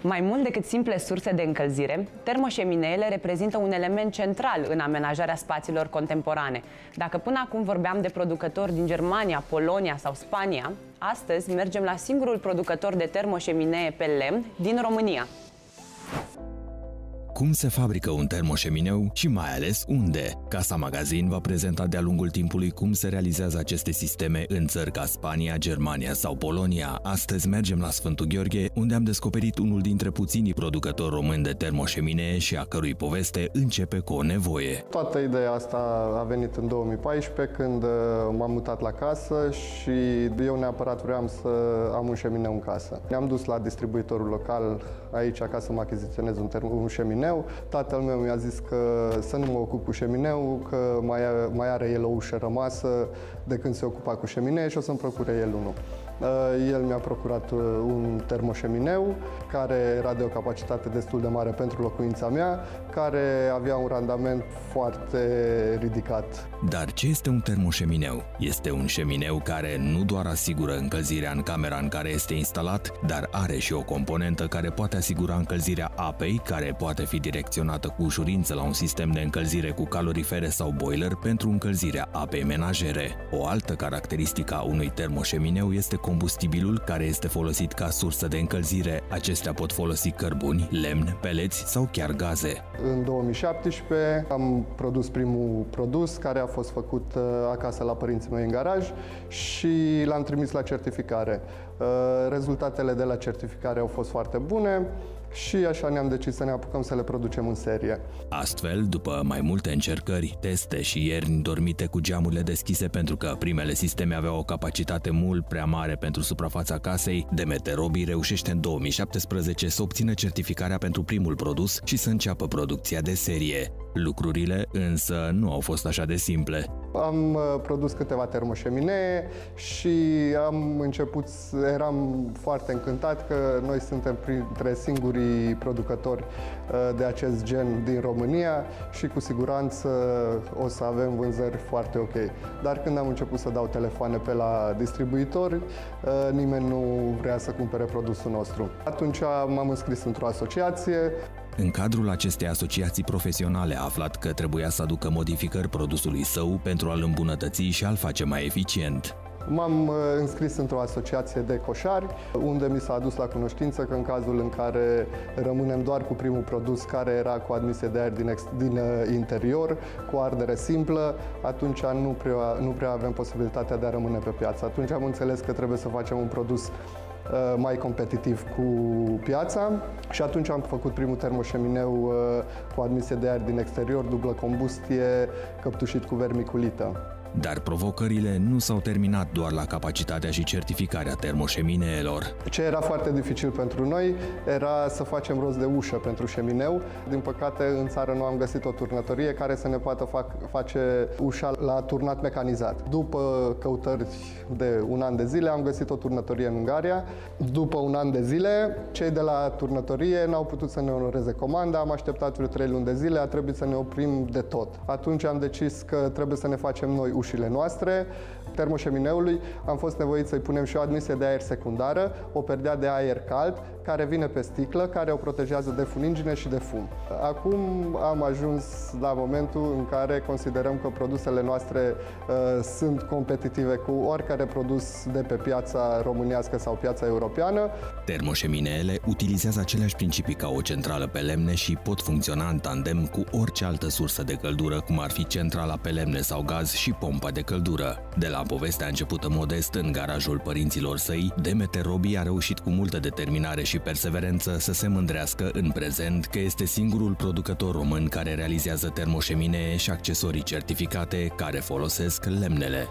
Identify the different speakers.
Speaker 1: Mai mult decât simple surse de încălzire, termoșemineele reprezintă un element central în amenajarea spațiilor contemporane. Dacă până acum vorbeam de producători din Germania, Polonia sau Spania, astăzi mergem la singurul producător de termoșeminee pe lemn din România.
Speaker 2: Cum se fabrică un termoșemineu și mai ales unde? Casa Magazin va prezenta de-a lungul timpului cum se realizează aceste sisteme în țări ca Spania, Germania sau Polonia. Astăzi mergem la Sfântul Gheorghe, unde am descoperit unul dintre puținii producători români de termoșeminee și a cărui poveste începe cu o nevoie.
Speaker 3: Toată ideea asta a venit în 2014, când m-am mutat la casă și eu neapărat vreau să am un șemineu în casă. Ne-am dus la distribuitorul local aici ca să mă achiziționez un șemineu. Tatăl meu mi-a zis că să nu mă ocup cu șemineu, că mai are el o ușă rămasă de când se ocupa cu șeminee și o să-mi procure el unul. El mi-a procurat un termoșemineu care era de o capacitate destul de mare pentru locuința mea, care avea un randament foarte ridicat.
Speaker 2: Dar ce este un termoșemineu? Este un șemineu care nu doar asigură încălzirea în camera în care este instalat, dar are și o componentă care poate asigura încălzirea apei, care poate fi direcționată cu ușurință la un sistem de încălzire cu calorifere sau boiler pentru încălzirea apei menajere. O altă caracteristică a unui termoșemineu este combustibilul care este folosit ca sursă de încălzire. Acestea pot folosi cărbuni, lemn, peleți sau chiar gaze.
Speaker 3: În 2017 am produs primul produs care a fost făcut acasă la părinții mei în garaj și l-am trimis la certificare. Rezultatele de la certificare au fost foarte bune și așa ne-am decis să ne apucăm să le producem în serie.
Speaker 2: Astfel, după mai multe încercări, teste și ierni dormite cu geamurile deschise pentru că primele sisteme aveau o capacitate mult prea mare pentru suprafața casei, Demeter Robi reușește în 2017 să obțină certificarea pentru primul produs și să înceapă producția de serie. Lucrurile însă nu au fost așa de simple.
Speaker 3: Am produs câteva termoșeminee și am început, eram foarte încântat că noi suntem printre singurii producători de acest gen din România și cu siguranță o să avem vânzări foarte ok. Dar când am început să dau telefoane pe la distribuitori, nimeni nu vrea să cumpere produsul nostru. Atunci m-am înscris într-o asociație.
Speaker 2: În cadrul acestei asociații profesionale a aflat că trebuia să aducă modificări produsului său pentru a-l îmbunătăți și a-l face mai eficient.
Speaker 3: M-am înscris într-o asociație de coșari, unde mi s-a adus la cunoștință că în cazul în care rămânem doar cu primul produs, care era cu admisie de aer din interior, cu ardere simplă, atunci nu prea avem posibilitatea de a rămâne pe piață. Atunci am înțeles că trebuie să facem un produs mai competitiv cu piața și atunci am făcut primul termoșemineu cu admisie de aer din exterior, dublă combustie, căptușit cu vermiculită.
Speaker 2: Dar provocările nu s-au terminat doar la capacitatea și certificarea termoșemineelor.
Speaker 3: Ce era foarte dificil pentru noi era să facem rost de ușă pentru șemineu. Din păcate, în țară nu am găsit o turnătorie care să ne poată face ușa la turnat mecanizat. După căutări de un an de zile, am găsit o turnătorie în Ungaria. După un an de zile, cei de la turnătorie n-au putut să ne onoreze comanda, am așteptat vreo 3 luni de zile, a trebuit să ne oprim de tot. Atunci am decis că trebuie să ne facem noi ușile noastre, termoșemineului. Am fost nevoit să-i punem și o admisie de aer secundară, o perdea de aer cald, care vine pe sticlă, care o protejează de funingine și de fum. Acum am ajuns la momentul în care considerăm că produsele noastre sunt competitive cu oricare produs de pe piața românească sau piața europeană.
Speaker 2: Termoșemineele utilizează aceleași principii ca o centrală pe lemne și pot funcționa în tandem cu orice altă sursă de căldură, cum ar fi centrala pe lemne sau gaz și pompa de căldură. De la povestea începută modest în garajul părinților săi, Demeter Robi a reușit cu multă determinare și perseverență să se mândrească în prezent că este singurul producător român care realizează termoșeminee și accesorii certificate care folosesc lemnele.